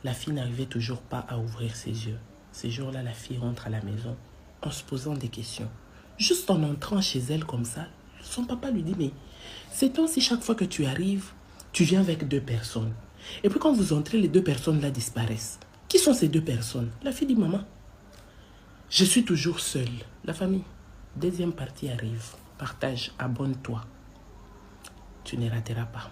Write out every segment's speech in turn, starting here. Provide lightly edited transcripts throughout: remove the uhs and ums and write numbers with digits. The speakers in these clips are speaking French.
La fille n'arrivait toujours pas à ouvrir ses yeux. Ces jours-là, la fille rentre à la maison en se posant des questions. Juste en entrant chez elle comme ça, son papa lui dit, mais c'est toi si chaque fois que tu arrives, tu viens avec 2 personnes. Et puis quand vous entrez, les 2 personnes-là disparaissent. Qui sont ces 2 personnes? La fille dit, maman, je suis toujours seule. La famille, deuxième partie arrive. Partage, abonne-toi. Tu ne rateras pas.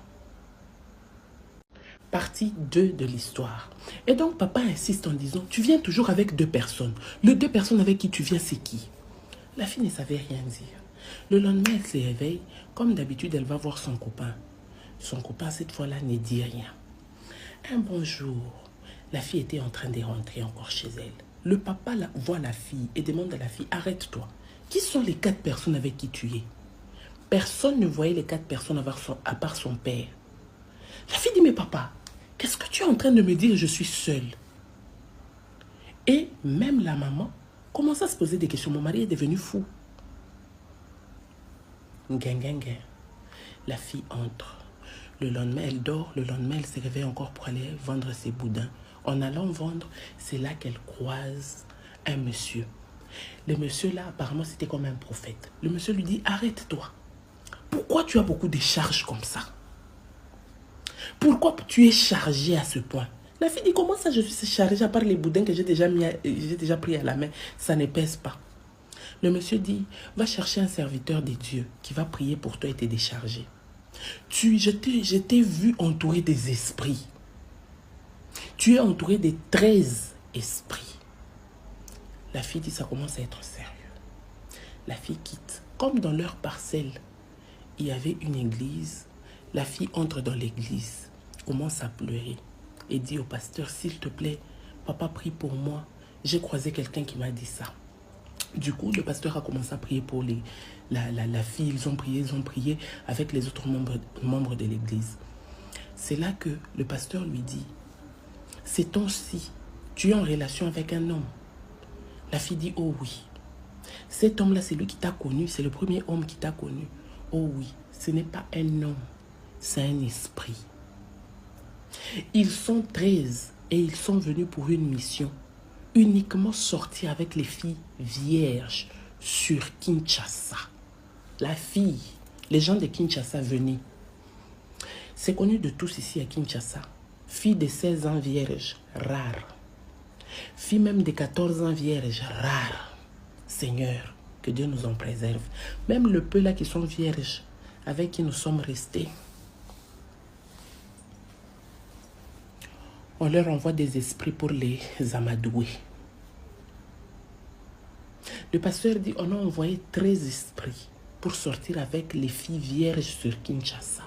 Partie 2 de l'histoire. Et donc papa insiste en disant, tu viens toujours avec 2 personnes. Les 2 personnes avec qui tu viens, c'est qui? La fille ne savait rien dire. Le lendemain, elle se réveille. Comme d'habitude, elle va voir son copain. Son copain, cette fois-là, ne dit rien. Un bon jour, la fille était en train de rentrer encore chez elle. Le papa voit la fille et demande à la fille, arrête-toi. Qui sont les 4 personnes avec qui tu es? Personne ne voyait les 4 personnes à part son père. La fille dit, mais papa, qu'est-ce que tu es en train de me dire? Je suis seule. Et même la maman commence à se poser des questions. Mon mari est devenu fou. La fille entre. Le lendemain, elle dort. Le lendemain, elle se réveille encore pour aller vendre ses boudins. En allant vendre, c'est là qu'elle croise un monsieur. Le monsieur là, apparemment, c'était comme un prophète. Le monsieur lui dit, arrête-toi. Pourquoi tu as beaucoup de charges comme ça? Pourquoi tu es chargé à ce point? La fille dit, comment ça je suis chargée à part les boudins que j'ai déjà pris à la main? Ça ne pèse pas. Le monsieur dit, va chercher un serviteur de Dieu qui va prier pour toi et te décharger. Je t'ai vu entouré des esprits. Tu es entouré de 13 esprits. La fille dit, ça commence à être sérieux. La fille quitte. Comme dans leur parcelle, il y avait une église. La fille entre dans l'église, commence à pleurer et dit au pasteur, s'il te plaît, papa prie pour moi. J'ai croisé quelqu'un qui m'a dit ça. Du coup, le pasteur a commencé à prier pour la fille. Ils ont prié avec les autres membres de l'église. C'est là que le pasteur lui dit, ces temps-ci, tu es en relation avec un homme. La fille dit, oh oui. Cet homme-là, c'est lui qui t'a connu. C'est le premier homme qui t'a connu. Oh oui, ce n'est pas un homme, c'est un esprit. Ils sont 13 et ils sont venus pour une mission. Uniquement sortir avec les filles vierges sur Kinshasa. La fille, les gens de Kinshasa venaient. C'est connu de tous ici à Kinshasa. Fille de 16 ans vierge, rare. Fille même de 14 ans vierge, rare. Seigneur, que Dieu nous en préserve. Même le peu là qui sont vierges, avec qui nous sommes restés. On leur envoie des esprits pour les amadouer. Le pasteur dit, on a envoyé 13 esprits pour sortir avec les filles vierges sur Kinshasa.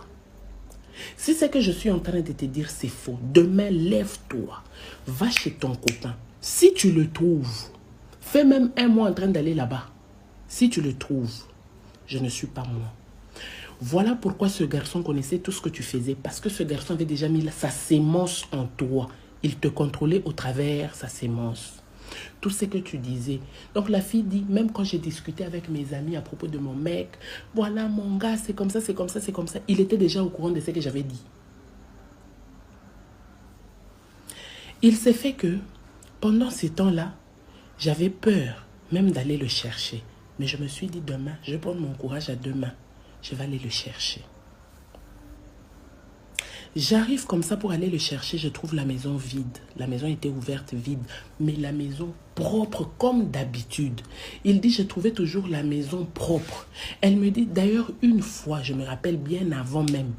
Si c'est que je suis en train de te dire c'est faux, demain lève-toi, va chez ton copain. Si tu le trouves, fais même un mois en train d'aller là-bas. Si tu le trouves, je ne suis pas moi. Voilà pourquoi ce garçon connaissait tout ce que tu faisais. Parce que ce garçon avait déjà mis sa sémence en toi. Il te contrôlait au travers sa sémence. Tout ce que tu disais. Donc la fille dit, même quand j'ai discuté avec mes amis à propos de mon mec, voilà mon gars, c'est comme ça, c'est comme ça, c'est comme ça. Il était déjà au courant de ce que j'avais dit. Il s'est fait que, pendant ces temps-là, j'avais peur même d'aller le chercher. Mais je me suis dit, demain, je vais prendre mon courage à 2 mains. Je vais aller le chercher. J'arrive comme ça pour aller le chercher. Je trouve la maison vide. La maison était ouverte, vide. Mais la maison propre comme d'habitude. Il dit, je trouvais toujours la maison propre. Elle me dit, d'ailleurs, une fois, je me rappelle bien avant même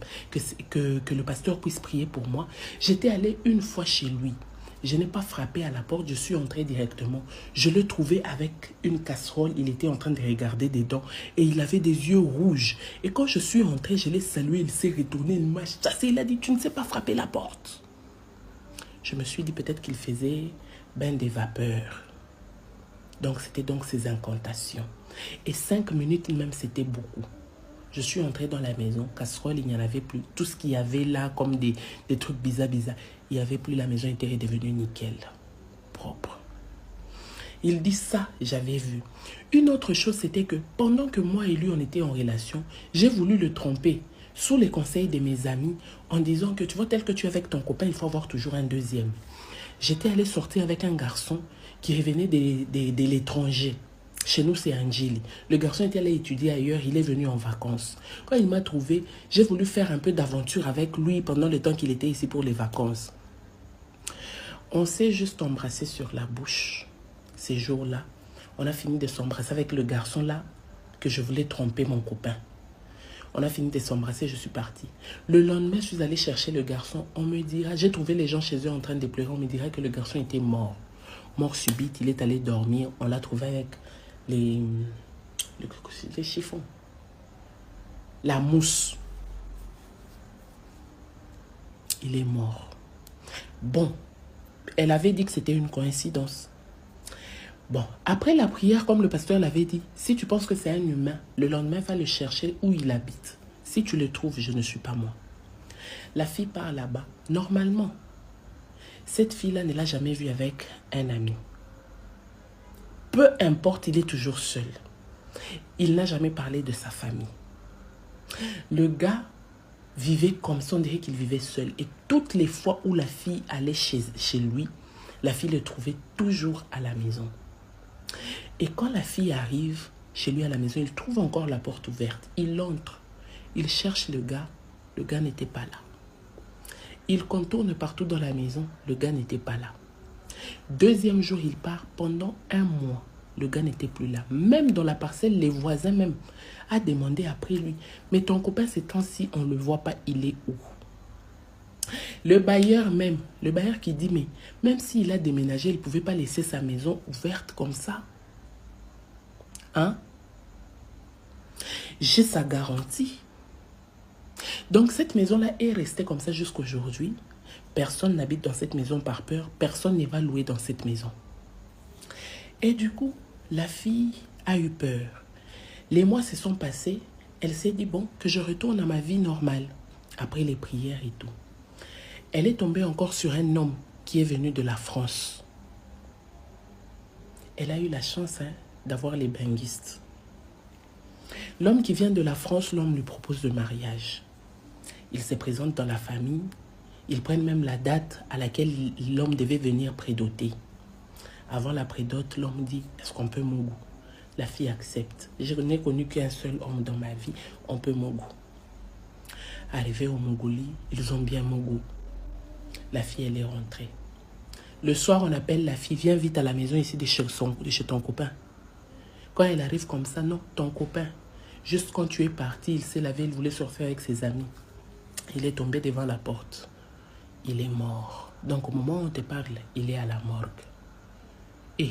que le pasteur puisse prier pour moi, j'étais allée une fois chez lui. Je n'ai pas frappé à la porte, je suis entrée directement. Je le trouvais avec une casserole, il était en train de regarder dedans et il avait des yeux rouges. Et quand je suis entrée, je l'ai salué, il s'est retourné, il m'a chassé, il a dit, tu ne sais pas frapper la porte. Je me suis dit peut-être qu'il faisait ben des vapeurs. Donc c'était donc ces incantations. Et 5 minutes même, c'était beaucoup. Je suis entrée dans la maison, casserole, il n'y en avait plus. Tout ce qu'il y avait là, comme des trucs bizarres, il n'y avait plus, la maison était redevenue nickel, propre. Il dit ça, j'avais vu. Une autre chose, c'était que pendant que moi et lui, on était en relation, j'ai voulu le tromper. sous les conseils de mes amis, en disant que tu vois, tel que tu es avec ton copain, il faut avoir toujours un deuxième. J'étais allée sortir avec un garçon qui revenait de l'étranger. Chez nous, c'est Angeli. Le garçon était allé étudier ailleurs, il est venu en vacances. Quand il m'a trouvé, j'ai voulu faire un peu d'aventure avec lui pendant le temps qu'il était ici pour les vacances. On s'est juste embrassé sur la bouche ces jours-là. On a fini de s'embrasser avec le garçon là que je voulais tromper mon copain. On a fini de s'embrasser, je suis partie. Le lendemain, je suis allée chercher le garçon. On me dira, j'ai trouvé les gens chez eux en train de pleurer. On me dirait que le garçon était mort. Mort subite, il est allé dormir. On l'a trouvé avec les chiffons. La mousse. Il est mort. Bon, elle avait dit que c'était une coïncidence. Bon, après la prière, comme le pasteur l'avait dit, si tu penses que c'est un humain, le lendemain, va le chercher où il habite. Si tu le trouves, je ne suis pas moi. La fille part là-bas. Normalement, cette fille-là ne l'a jamais vue avec un ami. Peu importe, il est toujours seul. Il n'a jamais parlé de sa famille. Le gars vivait comme ça, on dirait qu'il vivait seul. Et toutes les fois où la fille allait chez lui, la fille le trouvait toujours à la maison. Et quand la fille arrive chez lui à la maison, il trouve encore la porte ouverte. Il entre, il cherche le gars n'était pas là. Il contourne partout dans la maison, le gars n'était pas là. Deuxième jour, il part pendant un mois. Le gars n'était plus là. Même dans la parcelle, les voisins même a demandé après lui. Mais ton copain, ces temps-ci, on ne le voit pas, il est où? Le bailleur qui dit, mais même s'il a déménagé, il ne pouvait pas laisser sa maison ouverte comme ça. Hein? J'ai sa garantie. Donc cette maison-là est restée comme ça jusqu'à aujourd'hui. Personne n'habite dans cette maison par peur. Personne ne va louer dans cette maison. Et du coup, la fille a eu peur. Les mois se sont passés. Elle s'est dit, bon, que je retourne à ma vie normale. Après les prières et tout. Elle est tombée encore sur un homme qui est venu de la France. Elle a eu la chance d'avoir les benguistes. L'homme qui vient de la France, l'homme lui propose le mariage. Il se présente dans la famille. Ils prennent même la date à laquelle l'homme devait venir prédoter. Avant la prédote, l'homme dit, est-ce qu'on peut Mougou? La fille accepte. Je n'ai connu qu'un seul homme dans ma vie, on peut Mougou. Arrivé au Mongolie, ils ont bien Mougou. La fille, elle est rentrée. Le soir, on appelle la fille, viens vite à la maison ici de chez ton copain. Quand elle arrive comme ça, non, ton copain. Juste quand tu es parti, il s'est lavé, il voulait sortir avec ses amis. Il est tombé devant la porte. Il est mort. Donc au moment où on te parle, il est à la morgue. Et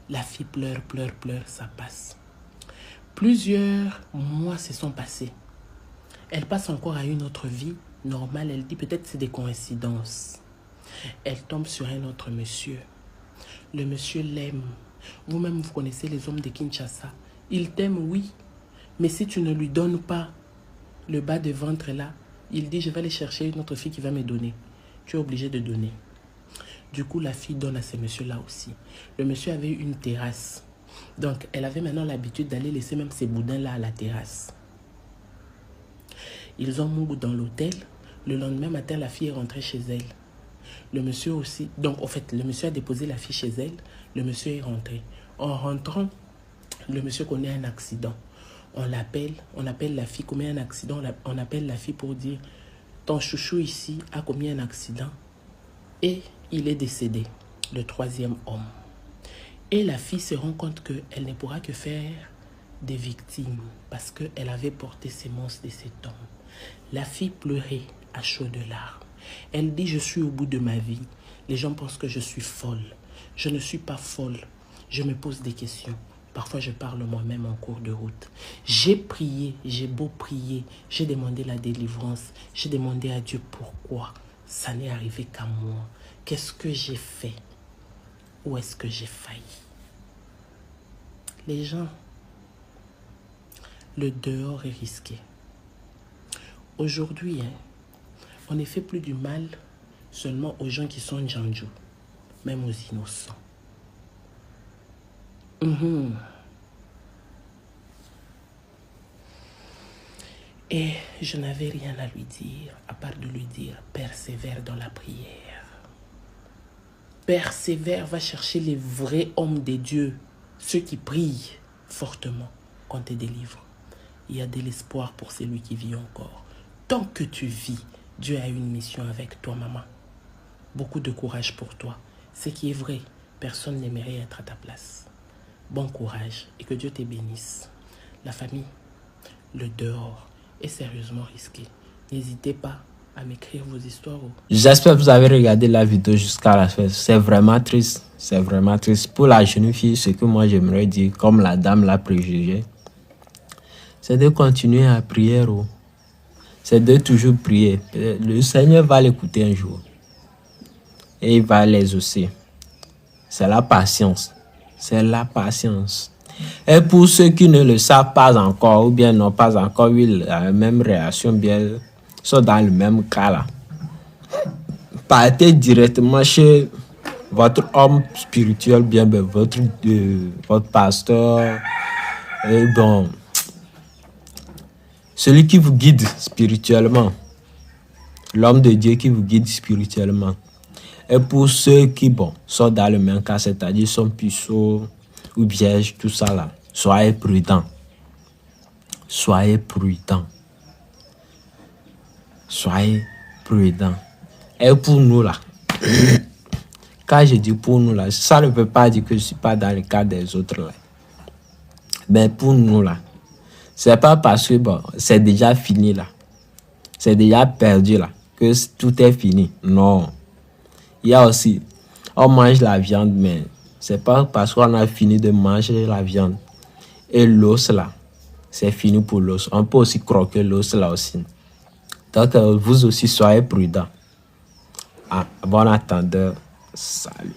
la fille pleure, pleure, pleure, ça passe. Plusieurs mois se sont passés. Elle passe encore à une autre vie normale. Elle dit peut-être c'est des coïncidences. Elle tombe sur un autre monsieur. Le monsieur l'aime. Vous-même, vous connaissez les hommes de Kinshasa. Il t'aime, oui. Mais si tu ne lui donnes pas le bas de ventre là, il dit, je vais aller chercher une autre fille qui va me donner. Tu es obligé de donner. Du coup, la fille donne à ce monsieur-là aussi. Le monsieur avait une terrasse. Donc, elle avait maintenant l'habitude d'aller laisser même ses boudins-là à la terrasse. Ils ont Mougou dans l'hôtel. Le lendemain matin, la fille est rentrée chez elle. Le monsieur aussi. Donc, en fait, le monsieur a déposé la fille chez elle. Le monsieur est rentré. En rentrant, le monsieur connaît un accident. On appelle la fille, commet un accident. On appelle la fille pour dire, ton chouchou ici a commis un accident. Et il est décédé, le troisième homme. Et la fille se rend compte qu'elle ne pourra que faire des victimes parce qu'elle avait porté ces monstres de cet homme. La fille pleurait à chaudes larmes. Elle dit, je suis au bout de ma vie. Les gens pensent que je suis folle. Je ne suis pas folle. Je me pose des questions. Parfois, je parle moi-même en cours de route. J'ai prié, j'ai beau prier. J'ai demandé la délivrance. J'ai demandé à Dieu pourquoi ça n'est arrivé qu'à moi. Qu'est-ce que j'ai fait? Où est-ce que j'ai failli? Les gens, le dehors est risqué. Aujourd'hui, on ne fait plus du mal seulement aux gens qui sont Djanjo, même aux innocents. Et je n'avais rien à lui dire, à part de lui dire, persévère dans la prière. Persévère, va chercher les vrais hommes des dieux, ceux qui prient fortement qu'on te délivre. Il y a de l'espoir pour celui qui vit encore. Tant que tu vis, Dieu a une mission avec toi, maman. Beaucoup de courage pour toi. Ce qui est vrai, personne n'aimerait être à ta place. Bon courage et que Dieu te bénisse. La famille, le dehors est sérieusement risqué. N'hésitez pas à m'écrire vos histoires. J'espère que vous avez regardé la vidéo jusqu'à la fin. C'est vraiment triste. C'est vraiment triste. Pour la jeune fille, ce que moi j'aimerais dire, comme la dame l'a préjugé, c'est de continuer à prier. C'est de toujours prier. Le Seigneur va l'écouter un jour. Et il va les exaucer. C'est la patience. C'est la patience. Et pour ceux qui ne le savent pas encore, ou bien n'ont pas encore eu la même réaction, bien sont dans le même cas là, partez directement chez votre homme spirituel, bien votre pasteur, et bon, celui qui vous guide spirituellement, l'homme de Dieu qui vous guide spirituellement. Et pour ceux qui sont dans le même cas, c'est-à-dire sont puceaux ou vierges, tout ça là, soyez prudents. Soyez prudents. Soyez prudents. Et pour nous là, quand je dis pour nous là, ça ne veut pas dire que je ne suis pas dans le cas des autres là. Mais pour nous là, c'est pas parce que c'est déjà fini là, c'est déjà perdu là, que tout est fini. Non. Il y a aussi, on mange la viande, mais c'est pas parce qu'on a fini de manger la viande. Et l'os là, c'est fini pour l'os. On peut aussi croquer l'os là aussi. Donc, vous aussi, soyez prudents. Bon attendeur, salut.